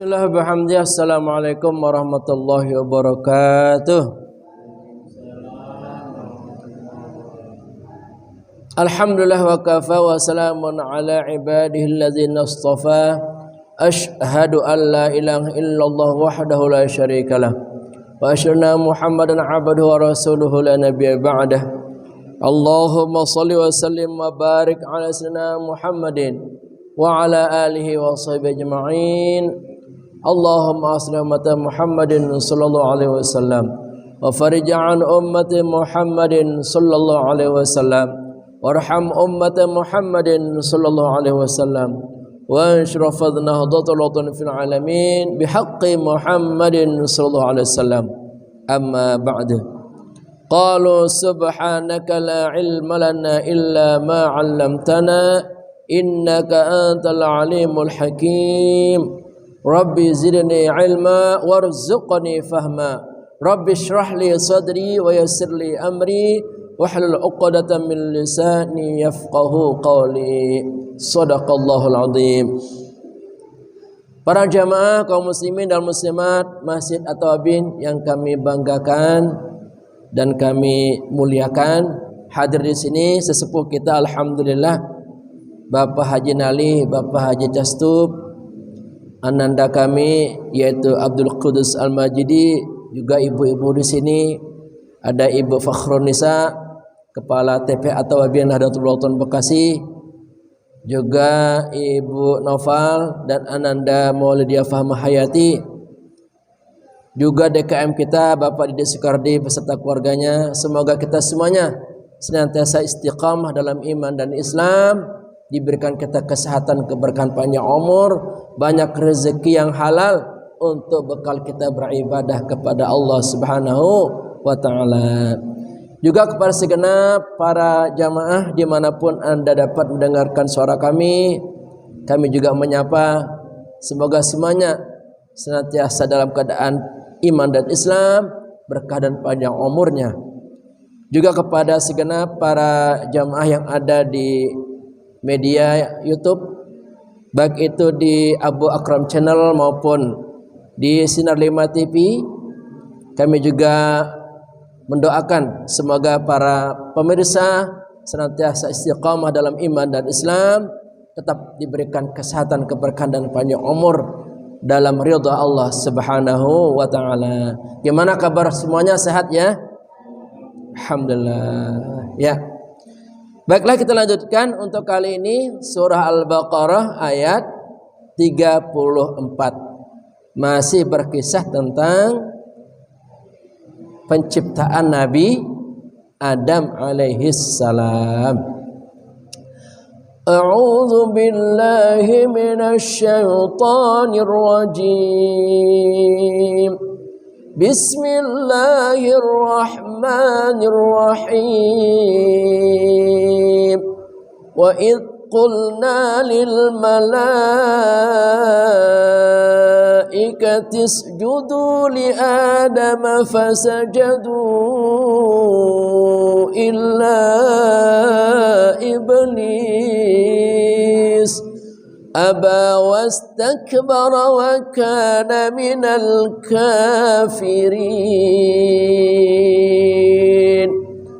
Bismillahirrahmanirrahim. Assalamualaikum warahmatullahi wabarakatuh. Alhamdulillah wa kafa wa salamun ala ibadihi alladzina istafa. Ashhadu an la ilaha illallah wahdahu la syarikalah wa asyhadu anna Muhammadan abduhu wa rasuluhu la nabiyya ba'dah. Allahumma shalli wa sallim wa barik ala sayyidina Muhammadin wa ala alihi wa sahbihi ajma'in. Allahumma asli ummati Muhammadin sallallahu alaihi wasallam wa farij an ummati Muhammadin sallallahu alaihi wasallam warham ummati Muhammadin sallallahu alaihi wasallam wa anshrah nahdlatul fil alamin bihaqqi Muhammadin sallallahu alaihi wasallam. Amma ba'du. Qalu subhanaka la ilma lana illa ma 'allamtana innaka antal alimul hakim. Rabbi zidni ilma warzuqni fahma. Rabbi shrah li sadri wa yassir li amri wahlul 'uqdatam min lisani yafqahu qawli. Shadaqallahul azim. Para jamaah kaum muslimin dan muslimat Masjid At-Tawabin yang kami banggakan dan kami muliakan, hadir di sini sesepuh kita alhamdulillah Bapak Haji Nali, Bapak Haji Castub, ananda kami yaitu Abdul Qudus Al-Majidi, juga ibu-ibu di sini ada Ibu Fakhrun Nisa, Kepala TP At-Tawabin Nahdlatul Ulama Bekasi, juga Ibu Noval dan ananda Maulidiyah Fahma Hayati, juga DKM kita Bapak Didi Soekardi beserta keluarganya. Semoga kita semuanya senantiasa istiqamah dalam iman dan Islam, diberikan kita kesehatan, keberkahan, panjang umur, banyak rezeki yang halal untuk bekal kita beribadah kepada Allah Subhanahu wa ta'ala. Juga kepada segenap para jamaah dimanapun Anda dapat mendengarkan suara kami juga menyapa semoga semuanya senantiasa dalam keadaan iman dan Islam, berkah dan panjang umurnya. Juga kepada segenap para jamaah yang ada di media YouTube, baik itu di Abu Akram Channel maupun di Sinar 5 TV, kami juga mendoakan semoga para pemirsa senantiasa istiqamah dalam iman dan Islam, tetap diberikan kesehatan, keberkahan dan panjang umur dalam ridha Allah Subhanahu wa ta'ala. Gimana kabar semuanya, sehat ya? Alhamdulillah ya. Baiklah, kita lanjutkan untuk kali ini surah Al-Baqarah ayat 34. Masih berkisah tentang penciptaan Nabi Adam alaihi salam. A'udzu billahi minasy syaithanir rajim. Bismillahirrahmanirrahim. Wa idh qulna lil malaikati isjudu li Adama fasajadu illa iblis aba wastakbara wa kana minal kafirin.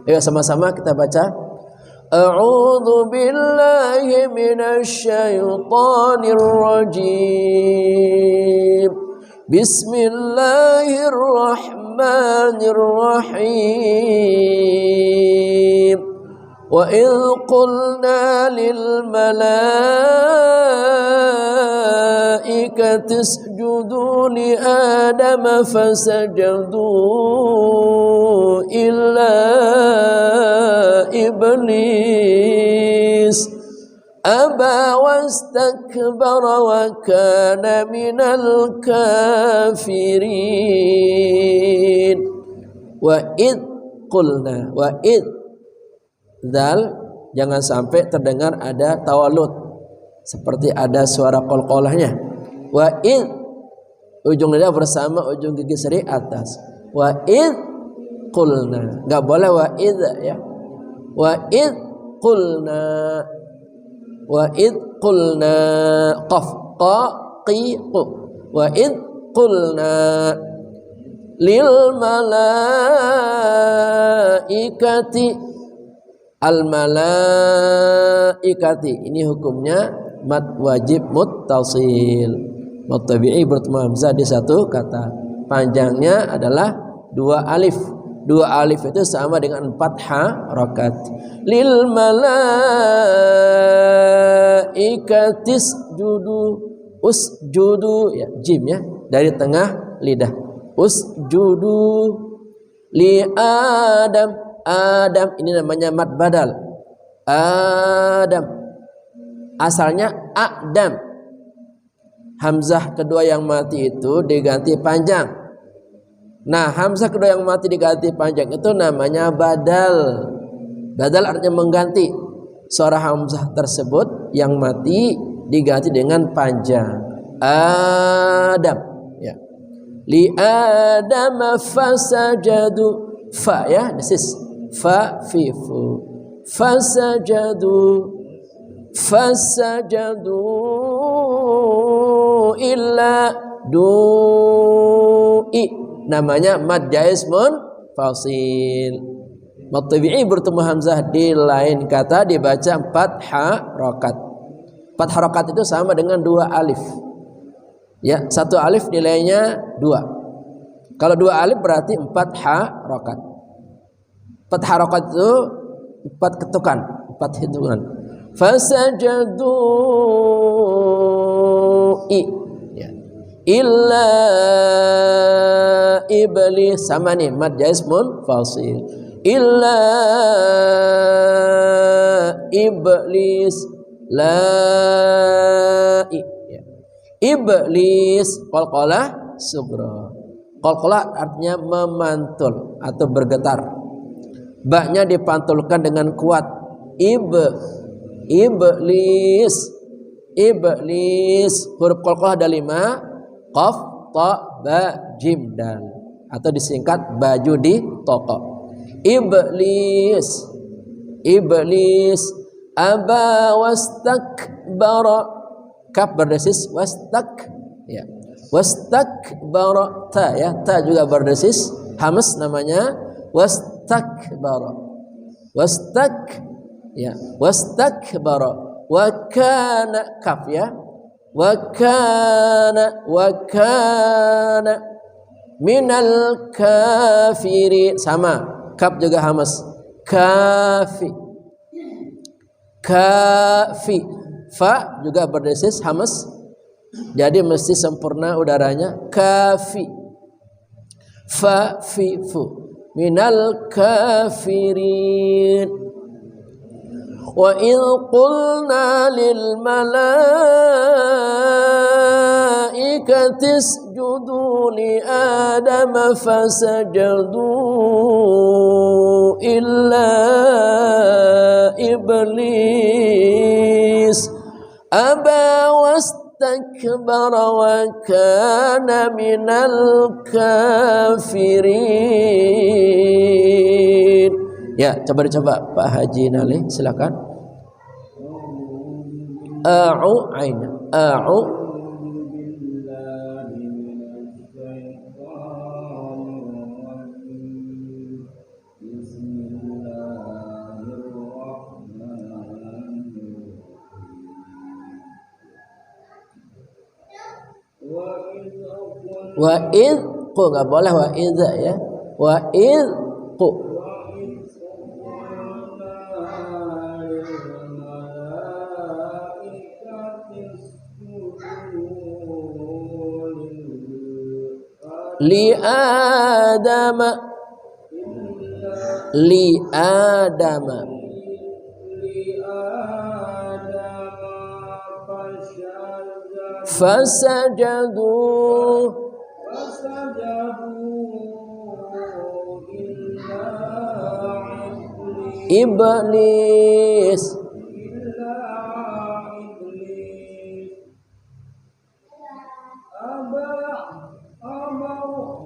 Ayo sama-sama kita baca. A'udzu billahi minasy syaithanir rajim. Bismillahirrahmanirrahim. Wa idh qulna lil malaikati isjudu li Adama fasajadu illa iblis aba wastakbara wa kana minal kafirin. Wa idh qulna, wa idh zal, jangan sampai terdengar ada tawalut seperti ada suara qalqalahnya. Wa id, ujung lidah bersama ujung gigi seri atas. Wa id qulna, enggak boleh wa id ya. Wa id qulna, wa id qulna, qaf qa qi qu. Wa id qulna lil malaikati, al malaikati ini hukumnya mad wajib muttasil. Mad tabi'i bertemu hamzah di satu kata. Panjangnya adalah 2 alif. 2 alif itu sama dengan 4 harokat. Lil malaikatis judu, usjudu ya, jim ya, dari tengah lidah. Usjudu li Adam. Adam ini namanya mad badal. Adam asalnya Adam. Hamzah kedua yang mati itu diganti panjang. Nah, hamzah kedua yang mati diganti panjang itu namanya badal. Badal artinya mengganti. Suara hamzah tersebut yang mati diganti dengan panjang. Adam ya. Li Adam fasajadu. Fa ya, this is fa fi fu. Fasajadu illa du'i, namanya mad jaiz munfasil. Mad tabi'i bertemu hamzah di lain kata dibaca 4 harokat. 4 harokat itu sama dengan 2 alif. Ya, 1 alif nilainya 2. Kalau 2 alif berarti 4 harokat. 4 harokat itu 4 ketukan, 4 hitungan. Fasajadu ya. Illa iblis, sama nih mad jaiz munfasil. Illa iblis ya. Iblis qalqalah sughra. Qalqalah artinya memantul atau bergetar. Ba-nya dipantulkan dengan kuat. Iblis. Huruf qalqalah ada 5. Qaf, ta, ba, jim, dal, atau disingkat baju di toko. Iblis aba wastakbara. Kaf berdesis wastak ya. Wastakbara ta ya, ta juga berdesis hamas namanya wastakbara. Wastakbara wa kana, kaf ya. Wa kana minal kafiri, sama kaf juga hamas. Kafi. Fa juga berdesis hamas, jadi mesti sempurna udaranya. Kafi. Fa fi fu minal kafirin. Wa idh qulna lil malaikati isjudu li Adam fasajadu illa iblis aba wastakbara wa kana minal kafirin. Ya, coba Pak Haji Nali, silakan. A'u wa id qu, nggak boleh wa idza ya. Wa id qu. Li Adama fasajadu iblis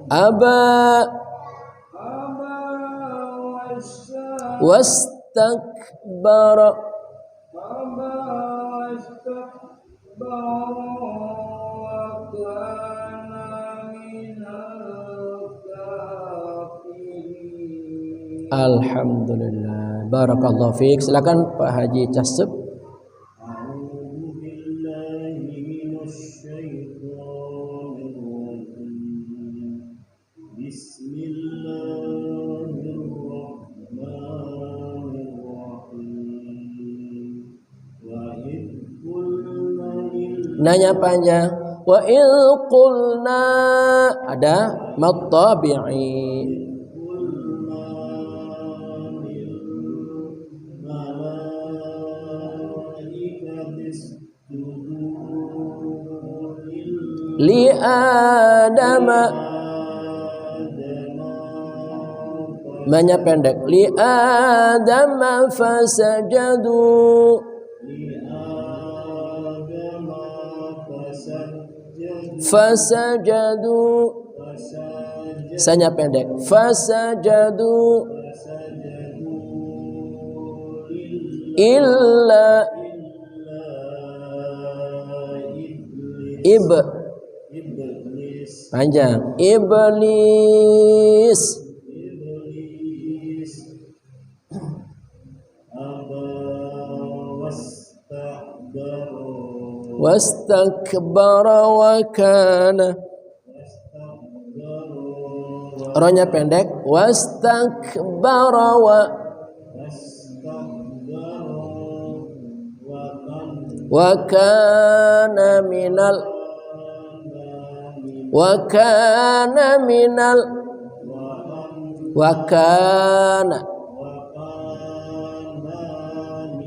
aba wastakbara Alhamdulillah. Barakallahu fiik. Silakan Pak Haji Casep. Nanya panjang. Wa il qulna, ada mat tabi'i. Li adama, banyak pendek. Li adama fasajadu, fasajadu, sanya pendek. Fasajadu illa panjang. Iblis wastakbara wa kana, rohnya pendek. Wastakbara wa kana minal, wa kana minal, wa kana,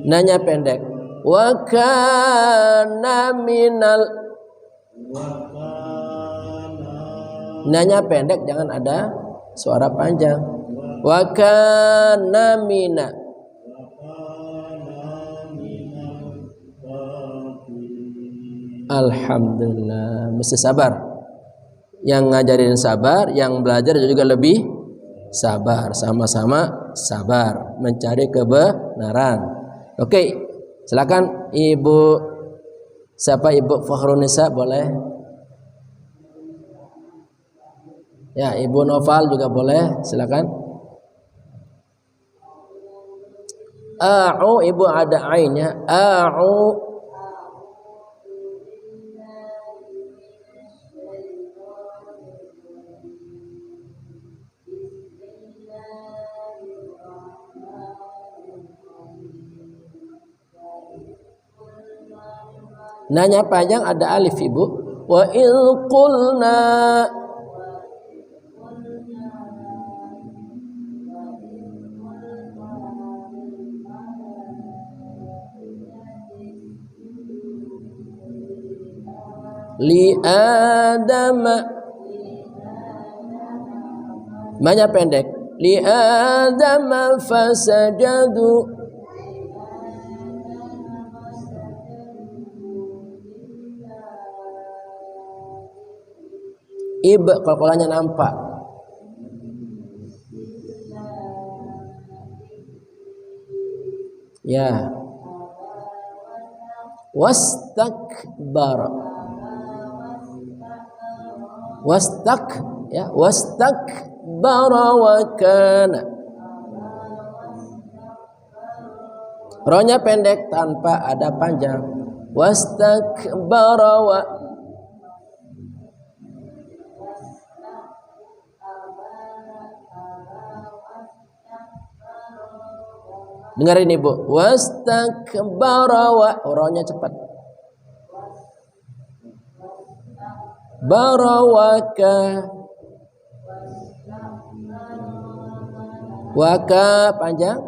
nanya pendek. Wa kana minal, nanya pendek, jangan ada suara panjang. Wa kana mina, alhamdulillah. Mesti sabar. Yang ngajarin sabar, yang belajar juga lebih sabar. Sama-sama sabar mencari kebenaran. Oke, silakan Ibu, siapa? Ibu Fakhrunisa boleh. Ya, Ibu Noval juga boleh, silakan. A'u, Ibu ada ainnya. A'u. Nanya panjang ada alif, Ibu. Wa il qulna, li adama, banyak pendek. Li adama fasajadu, kolkolanya nampak. Ya. Wastakbara, ya, wastakbara wa kana, rohnya pendek tanpa ada panjang. Wastakbara wa, dengarin Ibu. Wastakbara wa, rohnya cepat. Barawaka, waka panjang.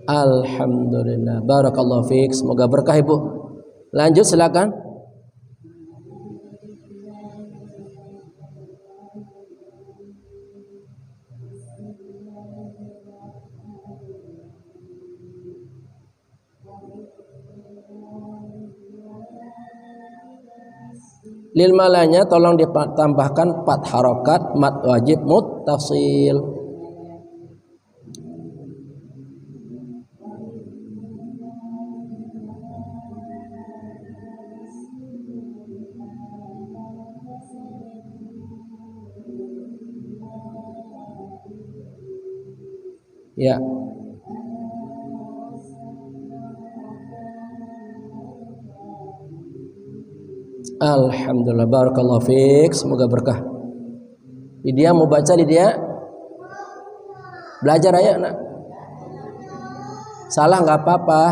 Alhamdulillah. Barakallahu fiik. Semoga berkah Ibu. Lanjut silakan. Lil malanya tolong ditambahkan 4 harokat mad wajib muttasil. Ya. Alhamdulillah, barakallahu fiik, semoga berkah. Dia mau baca, dia belajar aja nak. Salah nggak apa-apa.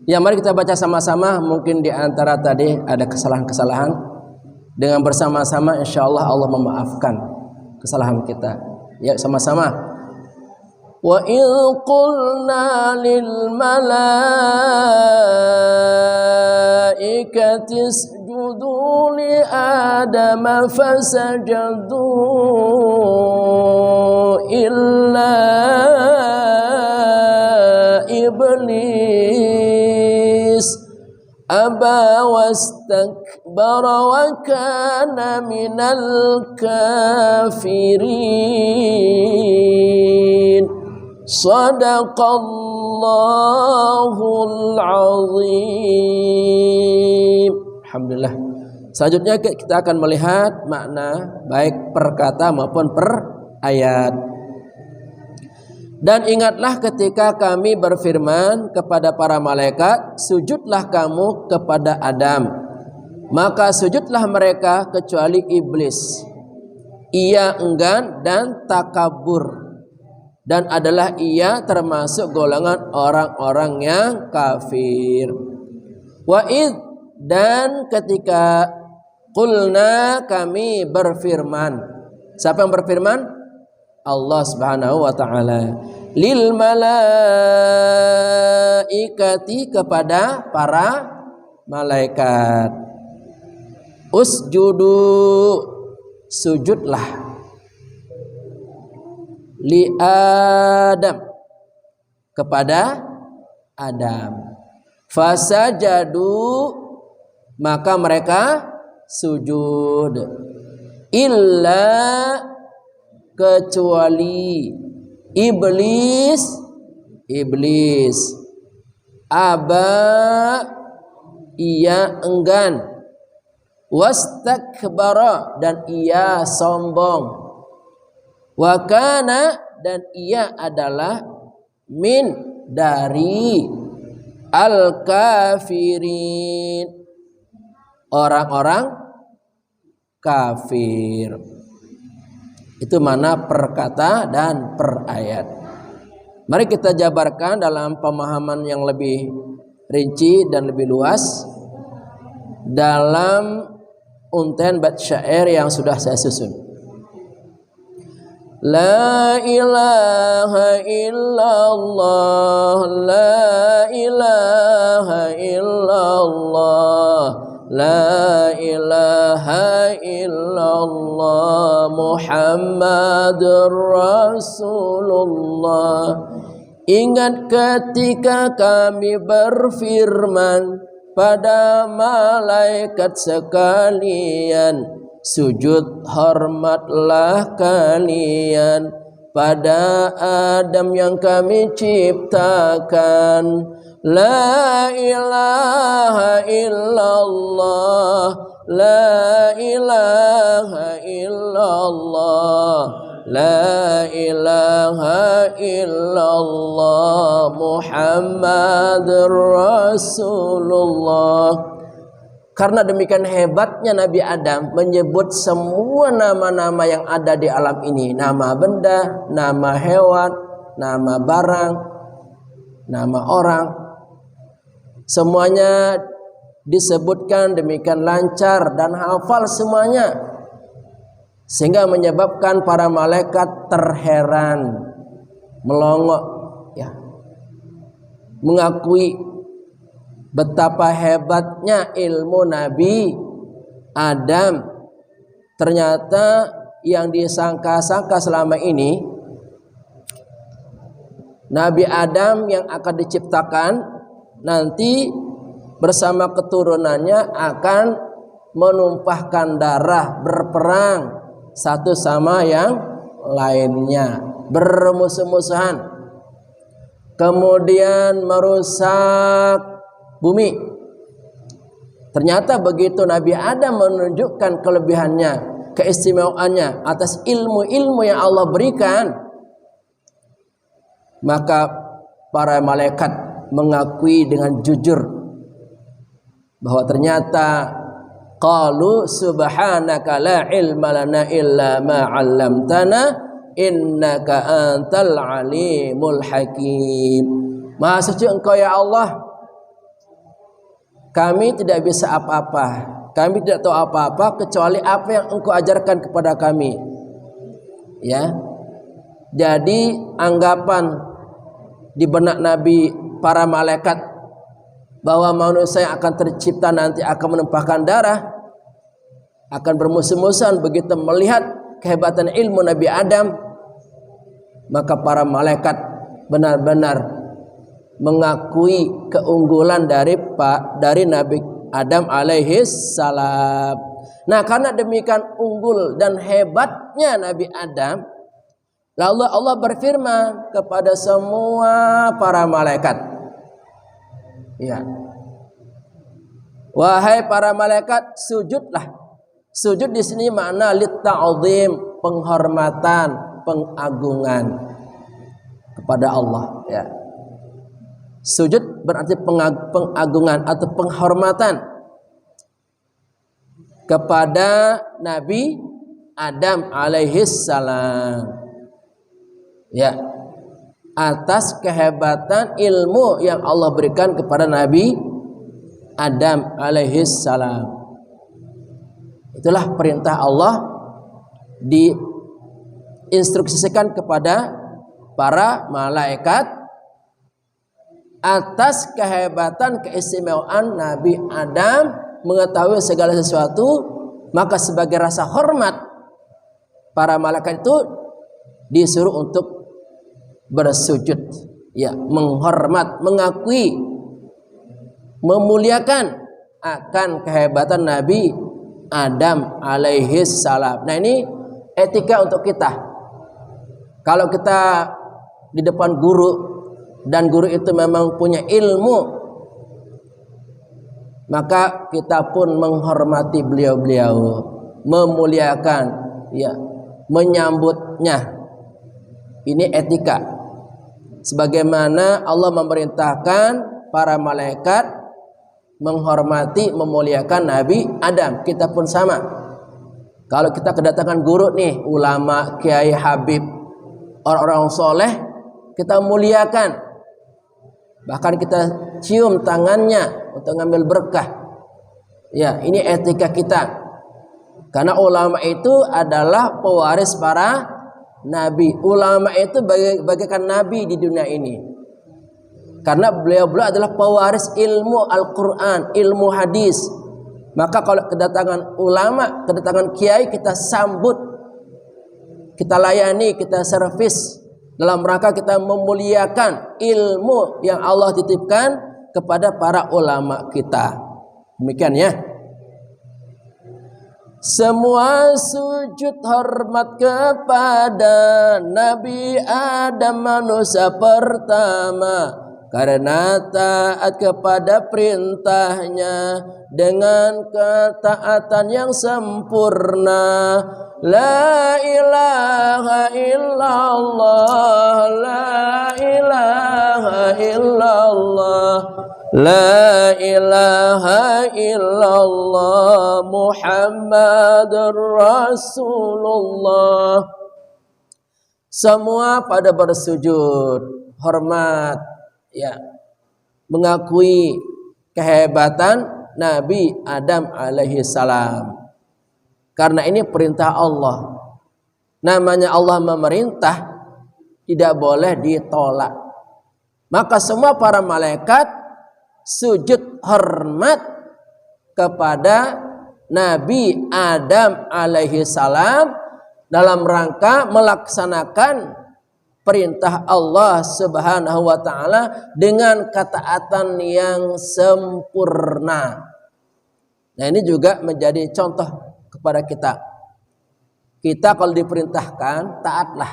Ya, mari kita baca sama-sama. Mungkin di antara tadi ada kesalahan-kesalahan. Dengan bersama-sama insyaallah Allah memaafkan kesalahan kita. Ya, sama-sama. Wa idh qulna lil malaikati isjudu li adama fasajadu illa iblis aba wastakbara wa kana minal kafirin. Sadaqallahul azim. Alhamdulillah. Selanjutnya kita akan melihat makna baik per kata maupun per ayat. Dan ingatlah ketika kami berfirman kepada para malaikat, sujudlah kamu kepada Adam. Maka sujudlah mereka kecuali iblis. Ia enggan dan takabur. Dan adalah ia termasuk golongan orang-orang yang kafir. Wa'id, dan ketika qulna kami berfirman. Siapa yang berfirman? Allah Subhanahu wa taala. Lil malaikati, kepada para malaikat. Usjudu, sujudlah. Li Adam, kepada Adam. Fasajadu, maka mereka sujud. Illa, kecuali iblis. Aba, ia enggan. Wastakbara, dan ia sombong. Wa kana, dan ia adalah min, dari al-kafirin, orang-orang kafir. Itu mana per kata dan per ayat. Mari kita jabarkan dalam pemahaman yang lebih rinci dan lebih luas dalam unten bait syair yang sudah saya susun. La ilaha illallah, la ilaha illallah, la ilaha illallah, Muhammadur Rasulullah. Ingat ketika kami berfirman pada malaikat sekalian, sujud hormatlah kalian pada Adam yang kami ciptakan. La ilaha illallah, la ilaha illallah, la ilaha illallah, Muhammadur Rasulullah. Karena demikian hebatnya Nabi Adam menyebut semua nama-nama yang ada di alam ini. Nama benda, nama hewan, nama barang, nama orang. Semuanya disebutkan demikian lancar dan hafal semuanya. Sehingga menyebabkan para malaikat terheran, melongok, ya, mengakui betapa hebatnya ilmu Nabi Adam. Ternyata yang disangka-sangka selama ini, Nabi Adam yang akan diciptakan nanti bersama keturunannya akan menumpahkan darah, berperang satu sama yang lainnya, bermusuh-musuhan, kemudian merusak bumi. Ternyata begitu Nabi Adam menunjukkan kelebihannya, keistimewaannya, atas ilmu-ilmu yang Allah berikan, maka para malaikat mengakui dengan jujur bahwa ternyata qalu subhanaka la ilma lana illa ma 'allamtana innaka antal alimul hakim. Maha suci Engkau ya Allah, kami tidak bisa apa-apa, kami tidak tahu apa-apa kecuali apa yang Engkau ajarkan kepada kami. Ya. Jadi anggapan di benak Nabi para malaikat bahwa manusia yang akan tercipta nanti akan menumpahkan darah, akan bermusuh-musuhan, begitu melihat kehebatan ilmu Nabi Adam, maka para malaikat benar-benar mengakui keunggulan dari Nabi Adam alaihi salam. Nah, karena demikian unggul dan hebatnya Nabi Adam, lalu Allah berfirman kepada semua para malaikat, ya, wahai para malaikat, sujudlah. Sujud di sini makna litta'zim, penghormatan, pengagungan kepada Allah, ya. Sujud berarti pengagungan atau penghormatan kepada Nabi Adam alaihi salam, ya, atas kehebatan ilmu yang Allah berikan kepada Nabi Adam alaihi salam. Itulah perintah Allah diinstruksikan kepada para malaikat atas kehebatan keistimewaan Nabi Adam mengetahui segala sesuatu, maka sebagai rasa hormat para malaikat itu disuruh untuk bersujud, ya, menghormat, mengakui, memuliakan akan kehebatan Nabi Adam alaihi salam. Nah, ini etika untuk kita. Kalau kita di depan guru dan guru itu memang punya ilmu, maka kita pun menghormati beliau-beliau, memuliakan, ya, menyambutnya. Ini etika. Sebagaimana Allah memerintahkan para malaikat menghormati, memuliakan Nabi Adam, kita pun sama. Kalau kita kedatangan guru nih, ulama, kiai, habib, orang-orang soleh, kita muliakan. Bahkan kita cium tangannya untuk ngambil berkah. Ya, ini etika kita. Karena ulama itu adalah pewaris para nabi. Ulama itu bagaikan nabi di dunia ini. Karena beliau-beliau adalah pewaris ilmu Al-Quran, ilmu hadis. Maka kalau kedatangan ulama, kedatangan kiai, kita sambut, kita layani, kita servis, dalam rangka kita memuliakan ilmu yang Allah titipkan kepada para ulama kita. Demikian, ya. Semua sujud hormat kepada Nabi Adam, manusia pertama, karena taat kepada perintahnya dengan ketaatan yang sempurna. La ilaha illallah, la ilaha illallah, la ilaha illallah, Muhammadur Rasulullah. Semua pada bersujud hormat, ya, mengakui kehebatan Nabi Adam alaihi salam. Karena ini perintah Allah. Namanya Allah memerintah, tidak boleh ditolak. Maka semua para malaikat sujud hormat kepada Nabi Adam alaihi salam dalam rangka melaksanakan perintah Allah Subhanahu wa taala dengan ketaatan yang sempurna. Nah, ini juga menjadi contoh kepada kita. Kita kalau diperintahkan, taatlah.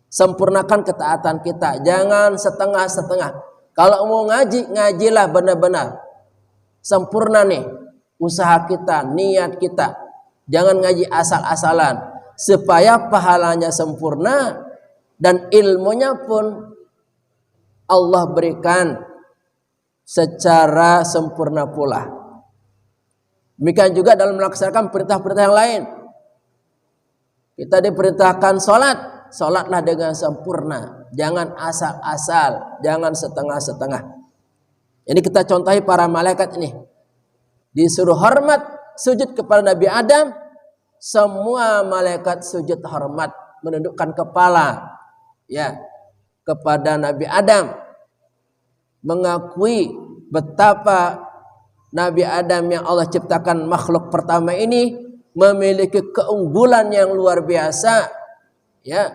Sempurnakan ketaatan kita, jangan setengah-setengah. Kalau mau ngaji, ngajilah benar-benar. Sempurna nih usaha kita, niat kita. Jangan ngaji asal-asalan supaya pahalanya sempurna dan ilmunya pun Allah berikan secara sempurna pula. Demikian juga dalam melaksanakan perintah-perintah yang lain. Kita diperintahkan sholatlah dengan sempurna. Jangan asal-asal, jangan setengah-setengah. Ini kita contohi para malaikat ini. Disuruh hormat, sujud kepada Nabi Adam. Semua malaikat sujud hormat, menundukkan kepala ya kepada Nabi Adam. Mengakui betapa Nabi Adam yang Allah ciptakan makhluk pertama ini memiliki keunggulan yang luar biasa, ya,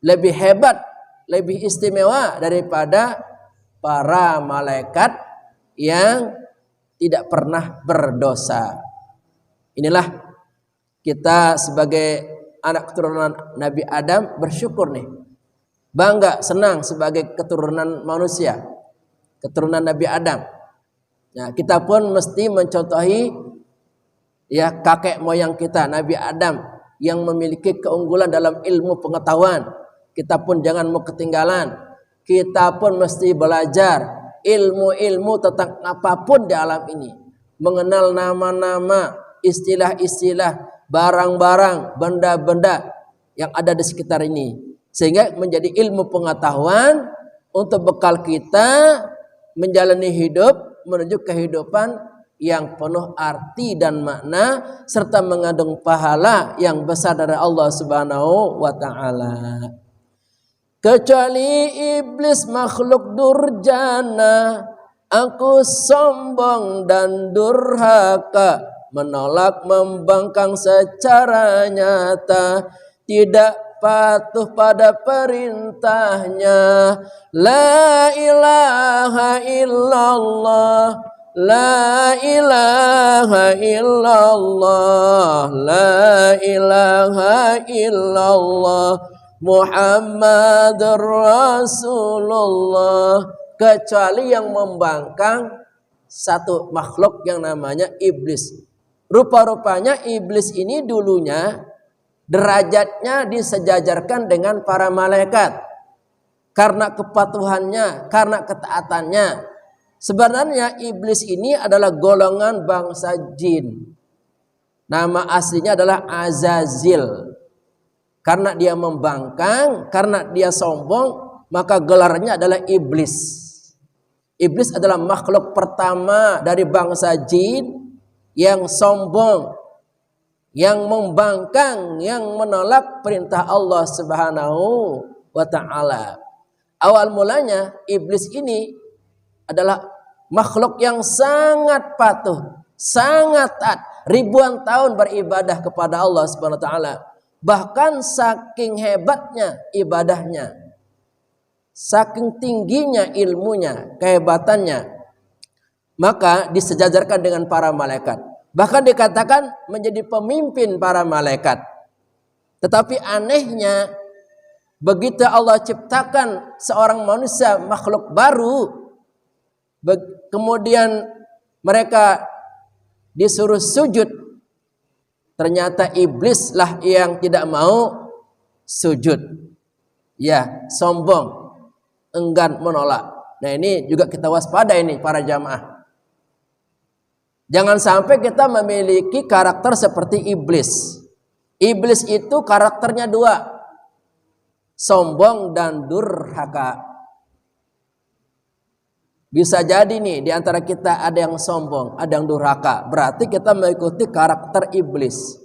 lebih hebat, lebih istimewa daripada para malaikat yang tidak pernah berdosa. Inilah kita sebagai anak keturunan Nabi Adam bersyukur nih, bangga, senang sebagai keturunan manusia, keturunan Nabi Adam. Nah, kita pun mesti mencontohi ya kakek moyang kita Nabi Adam yang memiliki keunggulan dalam ilmu pengetahuan. Kita pun jangan mau ketinggalan. Kita pun mesti belajar ilmu-ilmu tentang apapun di alam ini, mengenal nama-nama, istilah-istilah, barang-barang, benda-benda yang ada di sekitar ini, sehingga menjadi ilmu pengetahuan untuk bekal kita menjalani hidup menuju kehidupan yang penuh arti dan makna serta mengandung pahala yang besar dari Allah Subhanahu wa taala. Kecuali iblis makhluk durjana, aku sombong dan durhaka, menolak membangkang secara nyata, tidak patuh pada perintahnya. La ilaha illallah, la ilaha illallah, la ilaha illallah, Muhammadur Rasulullah. Kecuali yang membangkang satu makhluk yang namanya iblis. Rupa-rupanya iblis ini dulunya derajatnya disejajarkan dengan para malaikat karena kepatuhannya, karena ketaatannya. Sebenarnya iblis ini adalah golongan bangsa jin. Nama aslinya adalah Azazil. Karena dia membangkang, karena dia sombong, maka gelarnya adalah iblis. Iblis adalah makhluk pertama dari bangsa jin yang sombong, yang membangkang, yang menolak perintah Allah Subhanahu wa taala. Awal mulanya iblis ini adalah makhluk yang sangat patuh, sangat taat, ribuan tahun beribadah kepada Allah Subhanahu wa taala. Bahkan saking hebatnya ibadahnya, saking tingginya ilmunya, kehebatannya, maka disejajarkan dengan para malaikat. Bahkan dikatakan menjadi pemimpin para malaikat. Tetapi anehnya, begitu Allah ciptakan seorang manusia, makhluk baru, kemudian mereka disuruh sujud, ternyata iblislah yang tidak mau sujud. Ya, sombong, enggan, menolak. Nah, ini juga kita waspada ini para jamaah. Jangan sampai kita memiliki karakter seperti iblis. Iblis itu karakternya dua, sombong dan durhaka. Bisa jadi nih di antara kita ada yang sombong, ada yang durhaka. Berarti kita mengikuti karakter iblis.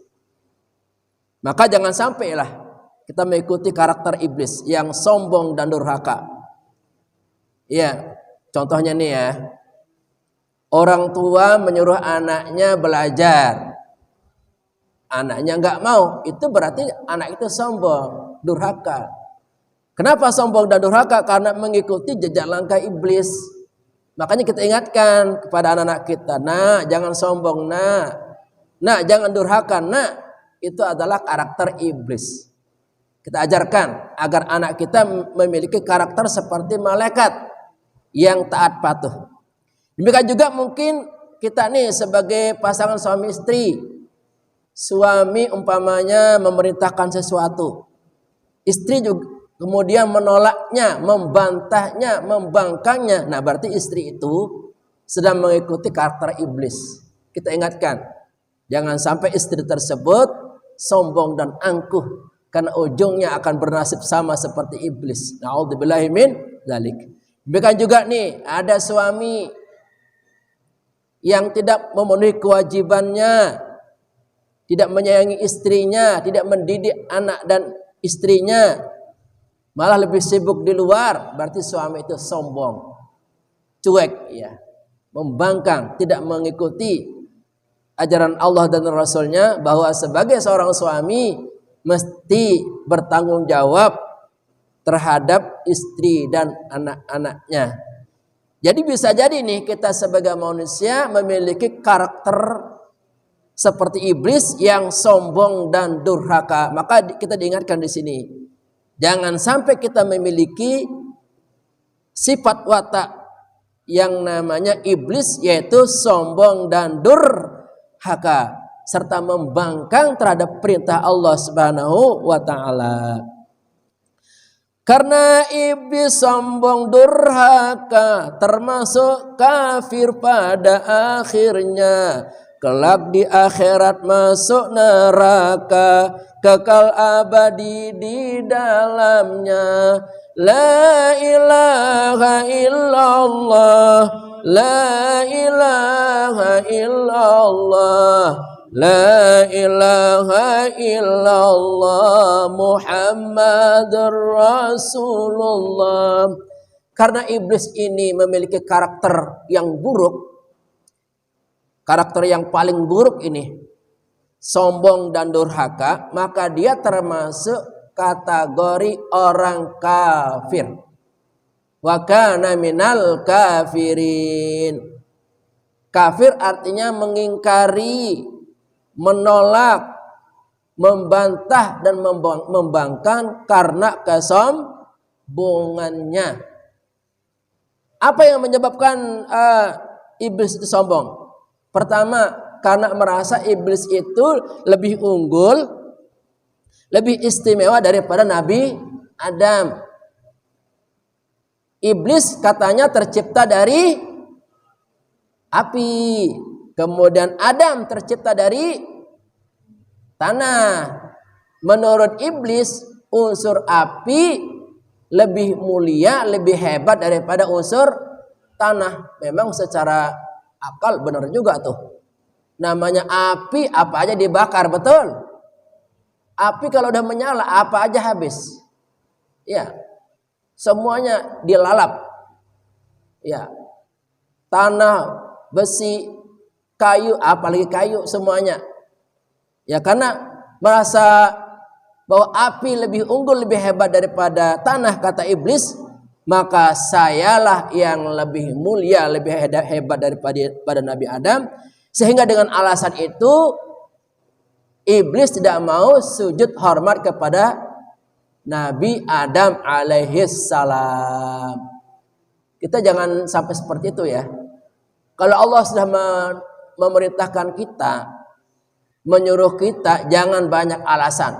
Maka jangan sampailah kita mengikuti karakter iblis yang sombong dan durhaka. Ya, contohnya nih ya. Orang tua menyuruh anaknya belajar. Anaknya nggak mau, itu berarti anak itu sombong, durhaka. Kenapa sombong dan durhaka? Karena mengikuti jejak langkah iblis. Makanya kita ingatkan kepada anak-anak kita, nak jangan sombong, nak jangan durhaka, nak. Itu adalah karakter iblis. Kita ajarkan agar anak kita memiliki karakter seperti malaikat yang taat patuh. Demikian juga mungkin kita nih sebagai pasangan suami istri, suami umpamanya memerintahkan sesuatu, istri juga kemudian menolaknya, membantahnya, membangkangnya. Nah, berarti istri itu sedang mengikuti karakter iblis. Kita ingatkan, jangan sampai istri tersebut sombong dan angkuh, karena ujungnya akan bernasib sama seperti iblis. Na'udzubillahi min dzalik. Demikian juga nih, ada suami yang tidak memenuhi kewajibannya, tidak menyayangi istrinya, tidak mendidik anak dan istrinya, malah lebih sibuk di luar. Berarti suami itu sombong, cuek, ya, membangkang, tidak mengikuti ajaran Allah dan Rasulnya, bahwa sebagai seorang suami mesti bertanggung jawab terhadap istri dan anak-anaknya. Jadi bisa jadi nih, kita sebagai manusia memiliki karakter seperti iblis yang sombong dan durhaka. Maka kita diingatkan di sini, jangan sampai kita memiliki sifat watak yang namanya iblis, yaitu sombong dan durhaka serta membangkang terhadap perintah Allah Subhanahu wa taala. Karena iblis sombong durhaka termasuk kafir pada akhirnya, kelak di akhirat masuk neraka, kekal abadi di dalamnya. La ilaha illallah, la ilaha illallah, la ilaha illallah Muhammadur Rasulullah. Karena iblis ini memiliki karakter yang buruk, karakter yang paling buruk ini, sombong dan durhaka, maka dia termasuk kategori orang kafir. Wa kana minal kafirin. Kafir artinya mengingkari, menolak, membantah dan membangkang karena kesombongannya. Apa yang menyebabkan iblis itu sombong? Pertama, karena merasa iblis itu lebih unggul, lebih istimewa daripada Nabi Adam. Iblis katanya tercipta dari api, kemudian Adam tercipta dari tanah. Menurut iblis, unsur api lebih mulia, lebih hebat daripada unsur tanah. Memang secara akal benar juga tuh. Namanya api, apa aja dibakar, betul? Api kalau udah menyala, apa aja habis. Ya, semuanya dilalap. Ya, tanah, besi, kayu, apalagi kayu, semuanya. Ya, karena merasa bahwa api lebih unggul, lebih hebat daripada tanah, kata iblis, maka sayalah yang lebih mulia, lebih hebat daripada Nabi Adam. Sehingga dengan alasan itu, iblis tidak mau sujud hormat kepada Nabi Adam alaihis salam. Kita jangan sampai seperti itu ya. Kalau Allah sudah memerintahkan kita, menyuruh kita, jangan banyak alasan.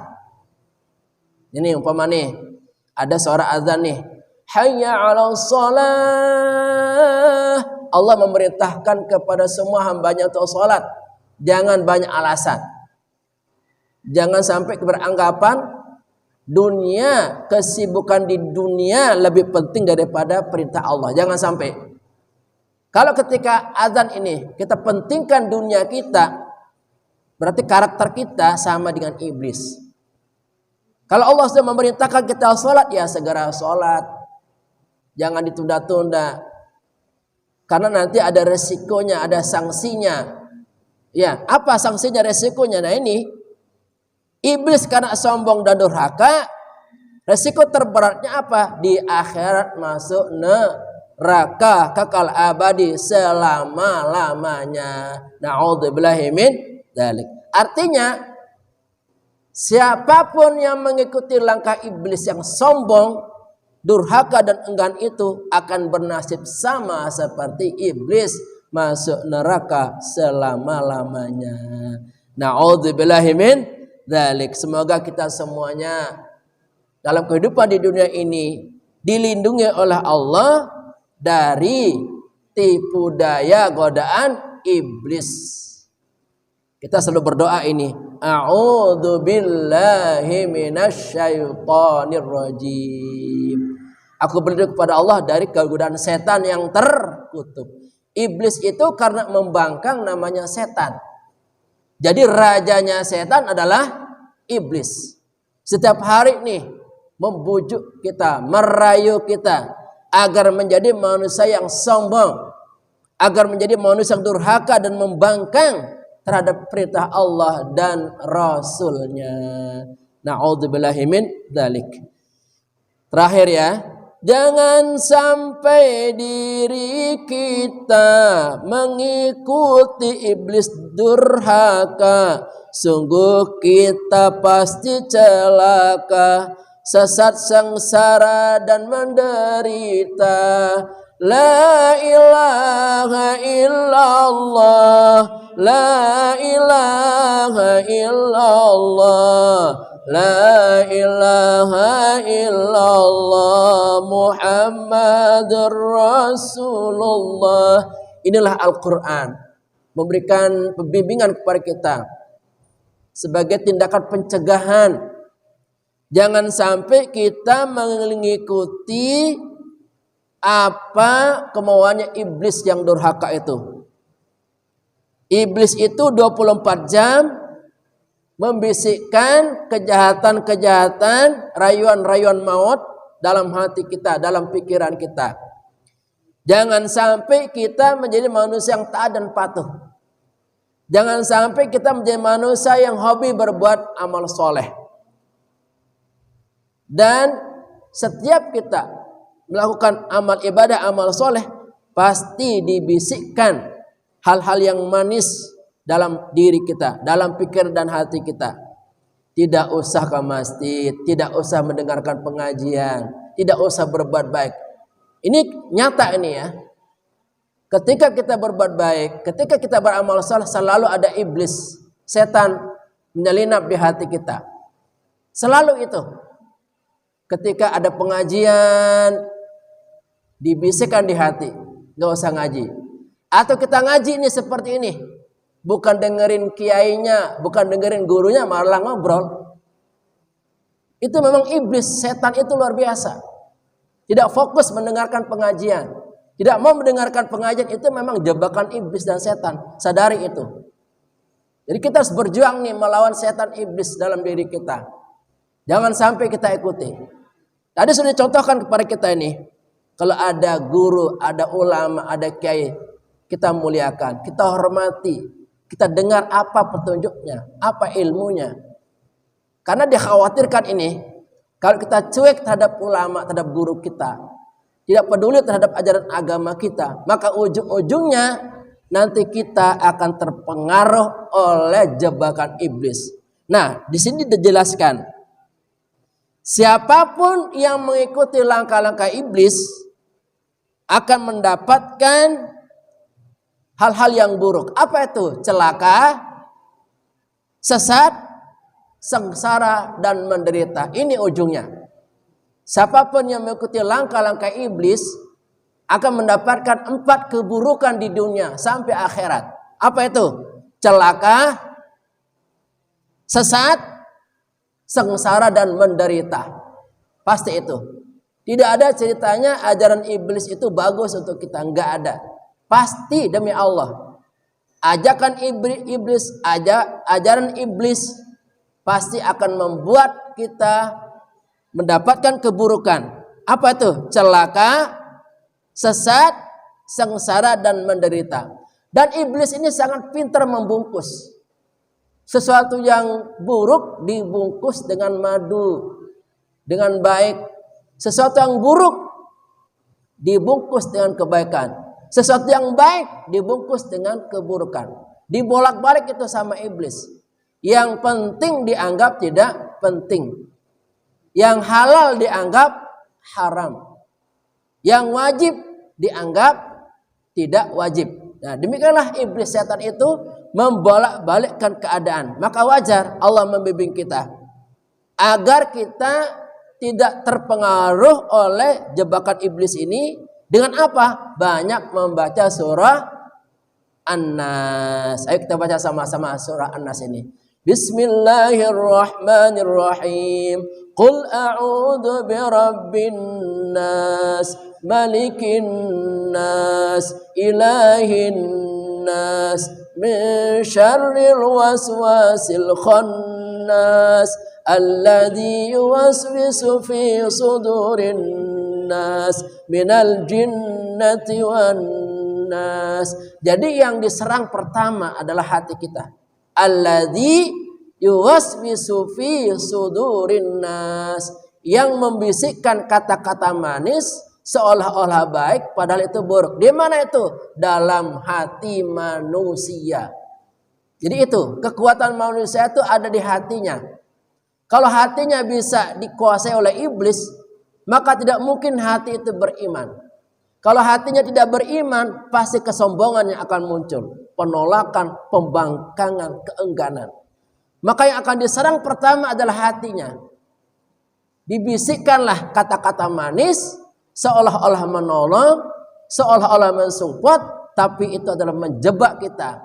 Ini umpama nih, ada suara azan nih, hayya 'alas shalah. Allah memerintahkan kepada semua hambanya untuk sholat. Jangan banyak alasan. Jangan sampai beranggapan dunia, kesibukan di dunia lebih penting daripada perintah Allah. Jangan sampai. Kalau ketika azan ini kita pentingkan dunia kita, berarti karakter kita sama dengan iblis. Kalau Allah sudah memerintahkan kita sholat, ya segera sholat. Jangan ditunda-tunda. Karena nanti ada resikonya, ada sanksinya. Ya, apa sanksinya, resikonya? Nah ini, iblis karena sombong dan durhaka, resiko terberatnya apa? Di akhirat masuk neraka, kekal abadi selama-lamanya. Na'udzubillahi min dzalik. Artinya, siapapun yang mengikuti langkah iblis yang sombong, durhaka dan enggan itu akan bernasib sama seperti iblis, masuk neraka selama-lamanya. Na'udzubillahi min dzalik. Semoga kita semuanya dalam kehidupan di dunia ini dilindungi oleh Allah dari tipu daya godaan iblis. Kita selalu berdoa ini, a'udzubillahi minasyaitonir rajim. Aku berlindung kepada Allah dari kegodaan setan yang terkutuk. Iblis itu karena membangkang namanya setan. Jadi rajanya setan adalah iblis. Setiap hari nih membujuk kita, merayu kita agar menjadi manusia yang sombong, agar menjadi manusia yang durhaka dan membangkang terhadap perintah Allah dan Rasulnya. Na'udzubillahi min dzalik. Terakhir ya, jangan sampai diri kita mengikuti iblis durhaka. Sungguh kita pasti celaka, sesat, sengsara dan menderita. La ilaha illallah, la ilaha illallah, la ilaha illallah, Muhammadur Rasulullah. Inilah Al-Quran memberikan pembimbingan kepada kita sebagai tindakan pencegahan. Jangan sampai kita mengikuti apa kemauannya iblis yang durhaka itu. Iblis itu 24 jam membisikkan kejahatan-kejahatan, rayuan-rayuan maut dalam hati kita, dalam pikiran kita. Jangan sampai kita menjadi manusia yang taat dan patuh. Jangan sampai kita menjadi manusia yang hobi berbuat amal soleh. Dan setiap kita melakukan amal ibadah, amal soleh, pasti dibisikkan hal-hal yang manis dalam diri kita, dalam pikir dan hati kita. Tidak usah ke masjid, tidak usah mendengarkan pengajian, tidak usah berbuat baik. Ini nyata ini ya. Ketika kita berbuat baik, ketika kita beramal soleh, selalu ada iblis, setan menyelinap di hati kita. Selalu itu. Ketika ada pengajian, dibisikkan di hati, gak usah ngaji. Atau kita ngaji ini seperti ini, bukan dengerin kiainya, bukan dengerin gurunya, malah ngobrol. Itu memang iblis, setan itu luar biasa. Tidak fokus mendengarkan pengajian, tidak mau mendengarkan pengajian, itu memang jebakan iblis dan setan. Sadari itu. Jadi kita harus berjuang nih melawan setan iblis dalam diri kita. Jangan sampai kita ikuti. Tadi sudah dicontohkan kepada kita ini. Kalau ada guru, ada ulama, ada kiai, kita muliakan, kita hormati, kita dengar apa petunjuknya, apa ilmunya. Karena dikhawatirkan ini, kalau kita cuek terhadap ulama, terhadap guru kita, tidak peduli terhadap ajaran agama kita, maka ujung-ujungnya nanti kita akan terpengaruh oleh jebakan iblis. Nah, di sini dijelaskan, siapapun yang mengikuti langkah-langkah iblis akan mendapatkan hal-hal yang buruk. Apa itu? Celaka, sesat, sengsara, dan menderita. Ini ujungnya. Siapapun yang mengikuti langkah-langkah iblis akan mendapatkan 4 keburukan di dunia sampai akhirat. Apa itu? Celaka, sesat, sengsara, dan menderita. Pasti itu. Tidak ada ceritanya ajaran iblis itu bagus untuk kita. Enggak ada. Pasti demi Allah. Ajakan iblis, ajaran iblis pasti akan membuat kita mendapatkan keburukan. Apa itu? Celaka, sesat, sengsara, dan menderita. Dan iblis ini sangat pintar membungkus. Sesuatu yang buruk dibungkus dengan madu, dengan baik. Sesuatu yang buruk dibungkus dengan kebaikan. Sesuatu yang baik dibungkus dengan keburukan. Dibolak-balik itu sama iblis. Yang penting dianggap tidak penting. Yang halal dianggap haram. Yang wajib dianggap tidak wajib. Nah, demikianlah iblis setan itu membolak-balikkan keadaan. Maka wajar Allah membimbing kita agar kita tidak terpengaruh oleh jebakan iblis ini dengan apa? Banyak membaca surah An-Nas. Ayo kita baca sama-sama surah An-Nas ini. Bismillahirrahmanirrahim. Qul a'udzu birabbin nas, malikin nas, ilahin nas, min syarril waswasil khannas, alladzi yuwaswisu fi sudurin nas, minal jinnati wan nas. Jadi yang diserang pertama adalah hati kita. Alladzi yuwaswisu fi sudurin nas, yang membisikkan kata-kata manis seolah-olah baik padahal itu buruk. Di mana itu? Dalam hati manusia. Jadi itu kekuatan manusia itu ada di hatinya. Kalau hatinya bisa dikuasai oleh iblis, maka tidak mungkin hati itu beriman. Kalau hatinya tidak beriman, pasti kesombongan yang akan muncul. Penolakan, pembangkangan, keengganan. Maka yang akan diserang pertama adalah hatinya. Dibisikkanlah kata-kata manis, seolah-olah menolong, seolah-olah mensupport, tapi itu adalah menjebak kita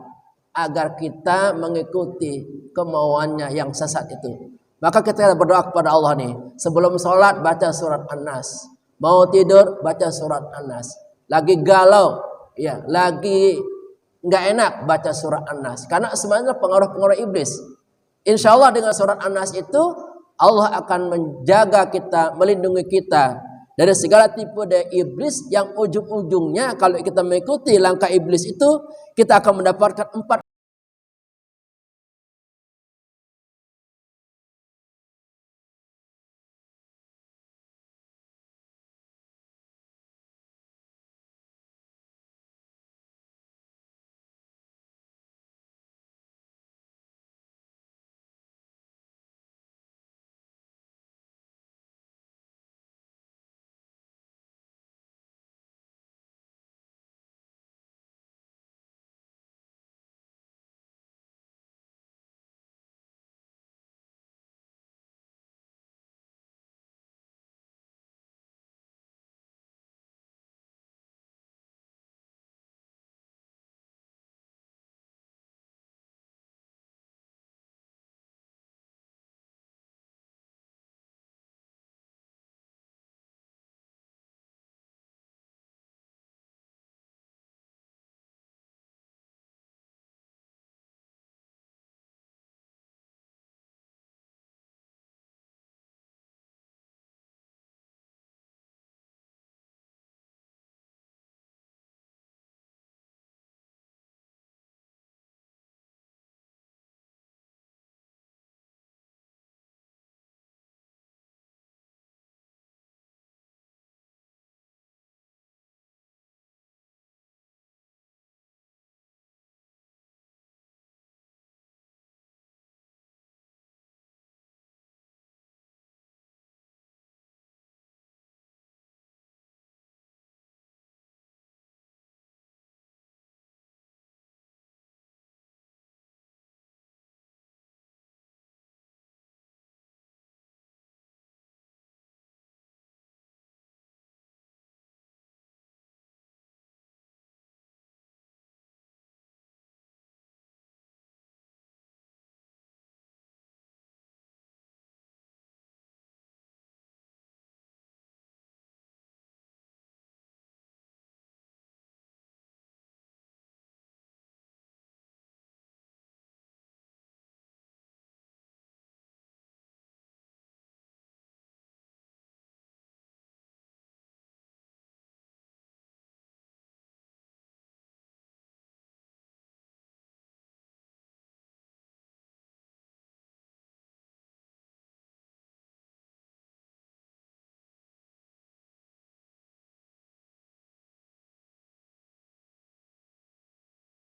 agar kita mengikuti kemauannya yang sesat itu. Maka kita berdoa kepada Allah nih, sebelum sholat baca surat An-Nas, mau tidur baca surat An-Nas, lagi galau, ya, lagi nggak enak baca surat An-Nas, karena sebenarnya pengaruh-pengaruh iblis. Insya Allah dengan surat An-Nas itu Allah akan menjaga kita, melindungi kita dari segala tipe dari iblis yang ujung-ujungnya kalau kita mengikuti langkah iblis itu kita akan mendapatkan 4